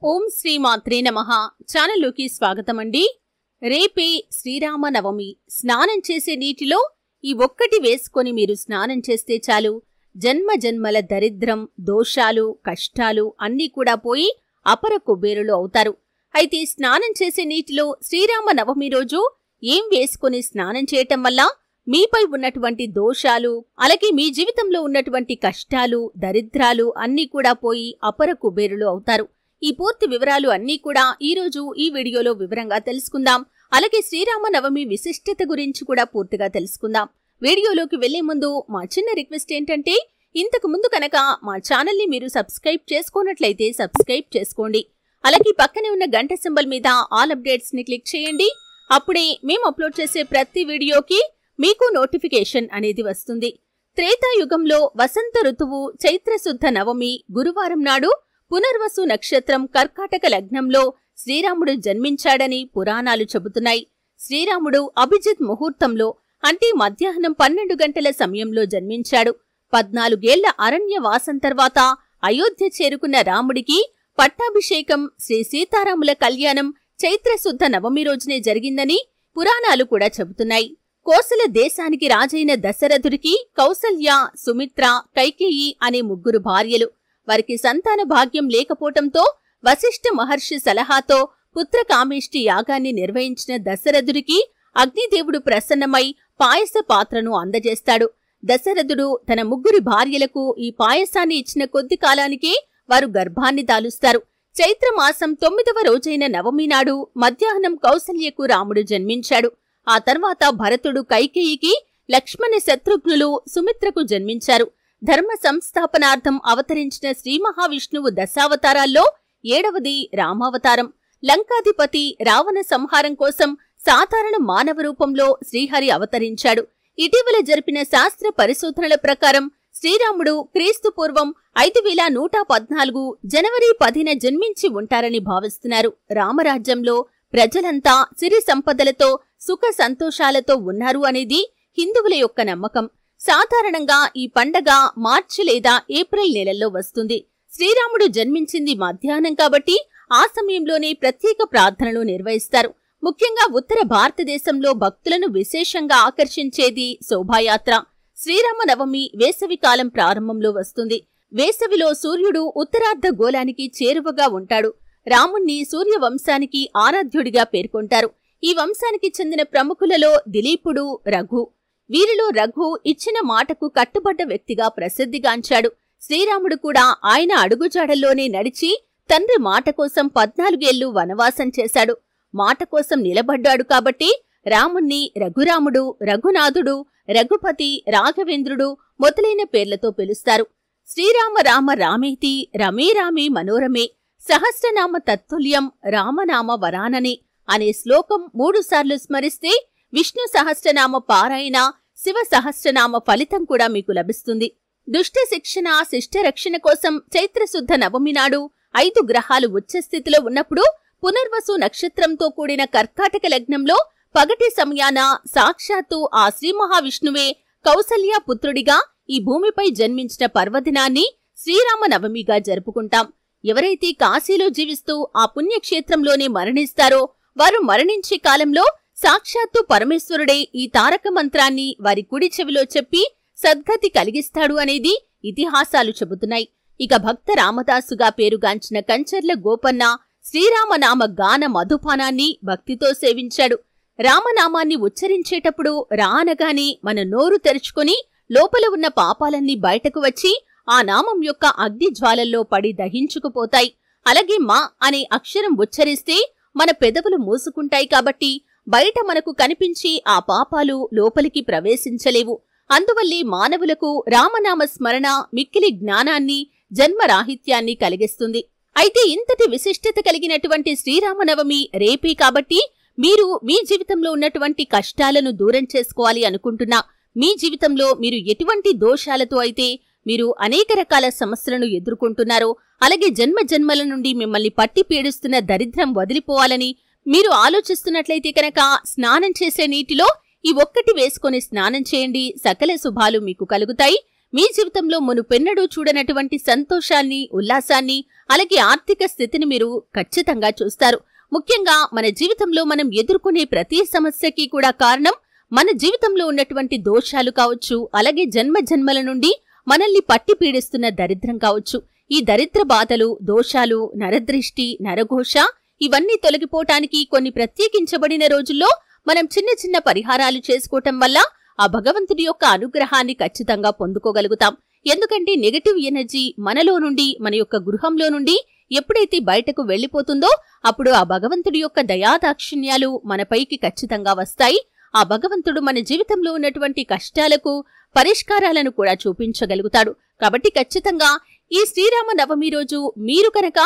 ఓం శ్రీ మాత్రే నమః. ఛానల్లోకి స్వాగతం అండి. రేపే శ్రీరామనవమి. స్నానం చేసే నీటిలో ఈ ఒక్కటి వేసుకొని మీరు స్నానం చేస్తే చాలు, జన్మ జన్మల దరిద్రం, దోషాలు, కష్టాలు అన్నీ కూడా పోయి అపర కుబేరులు అవుతారు. అయితే స్నానం చేసే నీటిలో శ్రీరామనవమి రోజు ఏం వేసుకొని స్నానం చేయటం వల్ల మీపై ఉన్నటువంటి దోషాలు, అలాగే మీ జీవితంలో ఉన్నటువంటి కష్టాలు, దరిద్రాలు అన్నీ కూడా పోయి అపర కుబేరులు అవుతారు. ఈ పూర్తి వివరాలు అన్నీ కూడా ఈరోజు ఈ వీడియోలో వివరంగా తెలుసుకుందాం. అలాగే శ్రీరామనవమి విశిష్టత గురించి కూడా పూర్తిగా తెలుసుకుందాం. వీడియోలోకి వెళ్లే ముందు మా చిన్న రిక్వెస్ట్ ఏంటంటే, ఇంతకు ముందు కనుక మా ఛానల్ని మీరు సబ్స్క్రైబ్ చేసుకోనట్లయితే సబ్స్క్రైబ్ చేసుకోండి. అలాగే పక్కనే ఉన్న గంట సింబల్ మీద ఆల్ అప్డేట్స్ ని క్లిక్ చేయండి. అప్పుడే మేము అప్లోడ్ చేసే ప్రతి వీడియోకి మీకు నోటిఫికేషన్ అనేది వస్తుంది. త్రేతాయుగంలో వసంత ఋతువు చైత్రశుద్ధ నవమి గురువారం నాడు పునర్వసు నక్షత్రం కర్కాటక లగ్నంలో శ్రీరాముడు జన్మించాడని పురాణాలు చెబుతున్నాయి. శ్రీరాముడు అభిజిత్ ముహూర్తంలో అంటే మధ్యాహ్నం 12 గంటల సమయంలో జన్మించాడు. 14 ఏళ్ల అరణ్యవాసం తర్వాత అయోధ్య చేరుకున్న రాముడికి పట్టాభిషేకం, శ్రీ సీతారాముల కళ్యాణం చైత్రశుద్ధ నవమి రోజునే జరిగిందని పురాణాలు కూడా చెబుతున్నాయి. కోసల దేశానికి రాజైన దశరథుడికి కౌసల్య, సుమిత్ర, కైకేయి అనే 3 భార్యలు. వారికి సంతాన భాగ్యం లేకపోవటంతో వశిష్ఠ మహర్షి సలహాతో పుత్రకామేష్టి యాగాన్ని నిర్వహించిన దశరథుడికి అగ్నిదేవుడు ప్రసన్నమై పాయస పాత్రను అందజేస్తాడు. దశరథుడు తన 3 భార్యలకు ఈ పాయసాన్ని ఇచ్చిన కొద్ది కాలానికే వారు గర్భాన్ని దాలుస్తారు. చైత్రమాసం 9వ రోజైన నవమి నాడు మధ్యాహ్నం కౌసల్యకు రాముడు జన్మించాడు. ఆ తర్వాత భరతుడు కైకేయికి, లక్ష్మణ శత్రుఘ్నులు సుమిత్రకు జన్మించారు. ధర్మ సంస్థాపనార్థం అవతరించిన శ్రీ మహావిష్ణువు దశావతారాల్లో 7వది రామావతారం. లంకాధిపతి రావణ సంహారం కోసం సాధారణ మానవ రూపంలో శ్రీహరి అవతరించాడు. ఇటీవల జరిపిన శాస్త్ర పరిశోధనల ప్రకారం శ్రీరాముడు క్రీస్తు పూర్వం 5114 జనవరి 10న జన్మించి ఉంటారని భావిస్తున్నారు. రామరాజ్యంలో ప్రజలంతా సిరి సంపదలతో సుఖ సంతోషాలతో ఉన్నారు అనేది హిందువుల యొక్క నమ్మకం. సాధారణంగా ఈ పండగ మార్చి లేదా ఏప్రిల్ నెలల్లో వస్తుంది. శ్రీరాముడు జన్మించింది మధ్యాహ్నం కాబట్టి ఆ సమయంలోనే ప్రత్యేక ప్రార్థనలు నిర్వహిస్తారు. ముఖ్యంగా ఉత్తర భారతదేశంలో భక్తులను విశేషంగా ఆకర్షించేది శోభాయాత్ర. శ్రీరామనవమి వేసవి కాలం ప్రారంభంలో వస్తుంది. వేసవిలో సూర్యుడు ఉత్తరార్ధ గోళానికి చేరువగా ఉంటాడు. రాముణ్ణి సూర్యవంశానికి ఆరాధ్యుడిగా పేర్కొంటారు. ఈ వంశానికి చెందిన ప్రముఖులలో దిలీపుడు, రఘు. వీరిలో రఘు ఇచ్చిన మాటకు కట్టుబడ్డ వ్యక్తిగా ప్రసిద్ధిగాంచాడు. శ్రీరాముడు కూడా ఆయన అడుగుజాడల్లోనే నడిచి తండ్రి మాట కోసం 14 ఏళ్లు వనవాసం చేశాడు. మాట కోసం నిలబడ్డాడు కాబట్టి రాముణ్ణి రఘురాముడు, రఘునాథుడు, రఘుపతి, రాఘవేంద్రుడు మొదలైన పేర్లతో పిలుస్తారు. శ్రీరామ రామ రామేతి రమే రామే మనోరమే సహస్రనామ తత్తుల్యం రామనామ వరాననే అనే శ్లోకం 3 సార్లు స్మరిస్తే విష్ణు సహస్రనామ పారాయణ, శివ సహస్రనామ ఫలితం కూడా మీకు లభిస్తుంది. దుష్ట శిక్షణ, శిష్ట రక్షణ కోసం చైత్రశుద్ధ నవమి నాడు 5 గ్రహాలు ఉచ్చస్థితిలో ఉన్నప్పుడు పునర్వసు నక్షత్రంతో కూడిన కర్కాటక లగ్నంలో పగటి సమయాన సాక్షాత్తు ఆ శ్రీ మహావిష్ణువే కౌసల్య పుత్రుడిగా ఈ భూమిపై జన్మించిన పర్వదినాన్ని శ్రీరామనవమిగా జరుపుకుంటాం. ఎవరైతే కాశీలో జీవిస్తూ ఆ పుణ్యక్షేత్రంలోనే మరణిస్తారో వారు మరణించే కాలంలో సాక్షాత్తు పరమేశ్వరుడే ఈ తారక మంత్రాన్ని వారి కుడి చెవిలో చెప్పి సద్గతి కలిగిస్తాడు అనేది ఇతిహాసాలు చెబుతున్నాయి. ఇక భక్త రామదాసుగా పేరుగాంచిన కంచర్ల గోపన్న శ్రీరామనామ గాన మధుపానాన్ని భక్తితో సేవించాడు. రామనామాన్ని ఉచ్చరించేటప్పుడు రా అనగానే మన నోరు తెరుచుకొని లోపల ఉన్న పాపాలన్నీ బయటకు వచ్చి ఆ నామం యొక్క అగ్ని జ్వాలల్లో పడి దహించుకుపోతాయి. అలాగే మా అనే అక్షరం ఉచ్చరిస్తే మన పెదవులు మూసుకుంటాయి కాబట్టి బయట మనకు కనిపించి ఆ పాపాలు లోపలికి ప్రవేశించలేవు. అందువల్లే మానవులకు రామనామ స్మరణ మిక్కిలి జ్ఞానాన్ని, జన్మరాహిత్యాన్ని కలిగిస్తుంది. అయితే ఇంతటి విశిష్టత కలిగినటువంటి శ్రీరామనవమి రేపే కాబట్టి మీరు మీ జీవితంలో ఉన్నటువంటి కష్టాలను దూరం చేసుకోవాలి అనుకుంటున్నా, మీ జీవితంలో మీరు ఎటువంటి దోషాలతో అయితే మీరు అనేక రకాల సమస్యలను ఎదుర్కొంటున్నారో, అలాగే జన్మ జన్మల నుండి మిమ్మల్ని పట్టి పీడిస్తున్న దరిద్రం వదిలిపోవాలని మీరు ఆలోచిస్తున్నట్లయితే కనుక స్నానం చేసే నీటిలో ఈ ఒక్కటి వేసుకొని స్నానం చేయండి. సకల శుభాలు మీకు కలుగుతాయి. మీ జీవితంలో మునుపెన్నడూ చూడనటువంటి సంతోషాన్ని, ఉల్లాసాన్ని, అలాగే ఆర్థిక స్థితిని మీరు ఖచ్చితంగా చూస్తారు. ముఖ్యంగా మన జీవితంలో మనం ఎదుర్కొనే ప్రతి సమస్యకి కూడా కారణం మన జీవితంలో ఉన్నటువంటి దోషాలు కావచ్చు, అలాగే జన్మ జన్మల నుండి మనల్ని పట్టి పీడిస్తున్న దరిద్రం కావచ్చు. ఈ దరిద్ర బాధలు, దోషాలు, నరదృష్టి, నరఘోష ఇవన్నీ తొలగిపోవటానికి కొన్ని ప్రత్యేకించబడిన రోజుల్లో మనం చిన్న చిన్న పరిహారాలు చేసుకోవటం వల్ల ఆ భగవంతుడి యొక్క అనుగ్రహాన్ని ఖచ్చితంగా పొందుకోగలుగుతాం. ఎందుకంటే నెగటివ్ ఎనర్జీ మనలో నుండి, మన యొక్క గృహంలో నుండి ఎప్పుడైతే బయటకు వెళ్లిపోతుందో అప్పుడు ఆ భగవంతుడి యొక్క దయాదాక్షిణ్యాలు మనపైకి ఖచ్చితంగా వస్తాయి. ఆ భగవంతుడు మన జీవితంలో ఉన్నటువంటి కష్టాలకు పరిష్కారాలను కూడా చూపించగలుగుతాడు. కాబట్టి ఖచ్చితంగా ఈ శ్రీరామ నవమి రోజు మీరు కనుక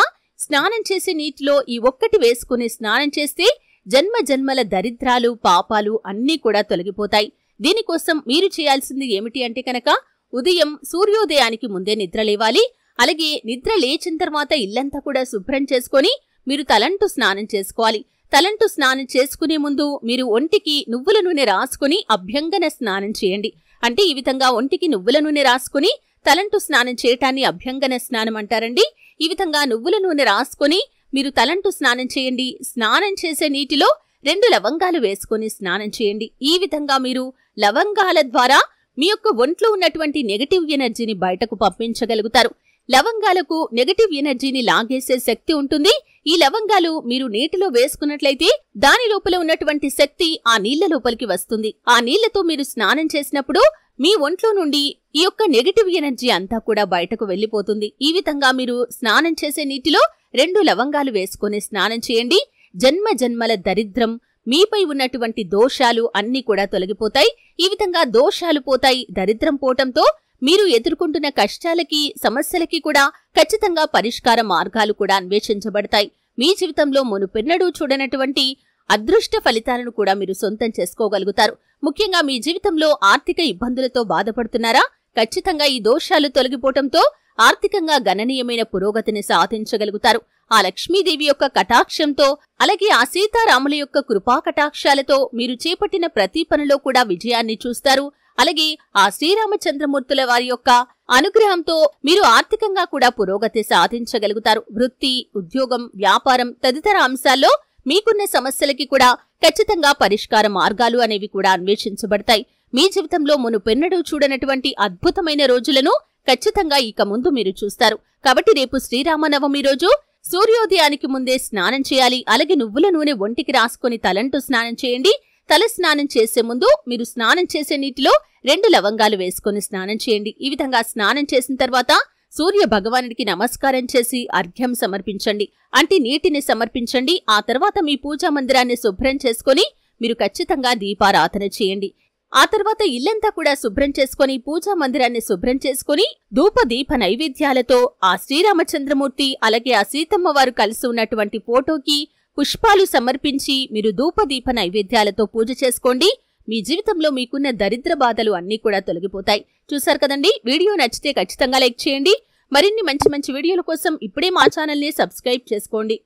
స్నానం చేసే నీటిలో ఈ ఒక్కటి వేసుకుని స్నానం చేస్తే జన్మ జన్మల దరిద్రాలు, పాపాలు అన్నీ కూడా తొలగిపోతాయి. దీనికోసం మీరు చేయాల్సింది ఏమిటి అంటే కనుక ఉదయం సూర్యోదయానికి ముందే నిద్ర లేవాలి. అలాగే నిద్ర లేచిన తర్వాత ఇల్లంతా కూడా శుభ్రం చేసుకొని మీరు తలంటు స్నానం చేసుకోవాలి. తలంటు స్నానం చేసుకునే ముందు మీరు ఒంటికి నువ్వుల నూనె రాసుకుని అభ్యంగన స్నానం చేయండి. అంటే ఈ విధంగా ఒంటికి నువ్వుల నూనె రాసుకుని తలంటు స్నానం చేయటాన్ని అభ్యంగన స్నానం అంటారండి. ఈ విధంగా నువ్వుల నూనె రాసుకుని మీరు తలంటు స్నానం చేయండి. స్నానం చేసే నీటిలో 2 లవంగాలు వేసుకుని స్నానం చేయండి. ఈ విధంగా మీరు లవంగాల ద్వారా మీ యొక్క ఒంట్లో ఉన్నటువంటి నెగటివ్ ఎనర్జీని బయటకు పంపించగలుగుతారు. లవంగాలకు నెగటివ్ ఎనర్జీని లాగేసే శక్తి ఉంటుంది. ఈ లవంగాలు మీరు నీటిలో వేసుకున్నట్లయితే దాని లోపల ఉన్నటువంటి శక్తి ఆ నీళ్ల లోపలికి వస్తుంది. ఆ నీళ్లతో మీరు స్నానం చేసినప్పుడు మీ ఒంట్లో నుండి ఈ యొక్క నెగటివ్ ఎనర్జీ అంతా కూడా బయటకు వెళ్లిపోతుంది. ఈ విధంగా మీరు స్నానం చేసే నీటిలో 2 లవంగాలు వేసుకుని స్నానం చేయండి. జన్మ జన్మల దరిద్రం, మీపై ఉన్నటువంటి దోషాలు అన్నీ కూడా తొలగిపోతాయి. ఈ విధంగా దోషాలు పోతాయి. దరిద్రం పోవటంతో మీరు ఎదుర్కొంటున్న కష్టాలకి, సమస్యలకి కూడా ఖచ్చితంగా పరిష్కార మార్గాలు కూడా అన్వేషించబడతాయి. మీ జీవితంలో మునుపెన్నడూ చూడనటువంటి అదృష్ట ఫలితాలను కూడా మీరు సొంతం చేసుకోగలుగుతారు. ముఖ్యంగా మీ జీవితంలో ఆర్థిక ఇబ్బందులతో బాధపడుతున్నారా? ఖచ్చితంగా ఈ దోషాలు తొలగిపోవటంతో ఆర్థికంగా గణనీయమైన పురోగతిని సాధించగలుగుతారు. ఆ లక్ష్మీదేవి యొక్క కటాక్షంతో, అలాగే ఆ సీతారాముల యొక్క కృపా కటాక్షాలతో మీరు చేపట్టిన ప్రతి పనిలో కూడా విజయాన్ని చూస్తారు. అలాగే ఆ శ్రీరామచంద్రమూర్తుల వారి యొక్క అనుగ్రహంతో మీరు ఆర్థికంగా కూడా పురోగతి సాధించగలుగుతారు. వృత్తి, ఉద్యోగం, వ్యాపారం తదితర అంశాల్లో మీకున్న సమస్యలకి కూడా ఖచ్చితంగా పరిష్కార మార్గాలు అనేవి కూడా అన్వేషించబడతాయి. మీ జీవితంలో మునుపెన్నడూ చూడనటువంటి అద్భుతమైన రోజులను ఖచ్చితంగా ఇక ముందు మీరు చూస్తారు. కాబట్టి రేపు శ్రీరామనవమి రోజు సూర్యోదయానికి ముందే స్నానం చేయాలి. అలాగే నువ్వుల నూనె ఒంటికి రాసుకుని తలంటూ స్నానం చేయండి. తల స్నానం చేసే ముందు మీరు స్నానం చేసే నీటిలో 2 లవంగాలు వేసుకుని స్నానం చేయండి. ఈ విధంగా స్నానం చేసిన తర్వాత సూర్య భగవానుడికి నమస్కారం చేసి అర్ఘ్యం సమర్పించండి. అంటే నీటిని సమర్పించండి. ఆ తర్వాత మీ పూజా మందిరాన్ని శుభ్రం చేసుకుని మీరు ఖచ్చితంగా దీపారాధన చేయండి. ఆ తర్వాత ఇల్లంతా కూడా శుభ్రం చేసుకుని పూజా మందిరాన్ని శుభ్రం చేసుకుని ధూప దీప నైవేద్యాలతో ఆ శ్రీరామచంద్రమూర్తి అలాగే ఆ సీతమ్మ వారు కలిసి ఉన్నటువంటి ఫోటోకి పుష్పాలు సమర్పించి మీరు ధూప దీప నైవేద్యాలతో పూజ చేసుకోండి. మీ జీవితంలో మీకున్న దరిద్ర బాధలు అన్నీ కూడా తొలగిపోతాయి. చూశారు కదండి. వీడియో నచ్చితే ఖచ్చితంగా లైక్ చేయండి. మరిన్ని మంచి మంచి వీడియోల కోసం ఇప్పుడే మా ఛానల్ని సబ్స్క్రైబ్ చేసుకోండి.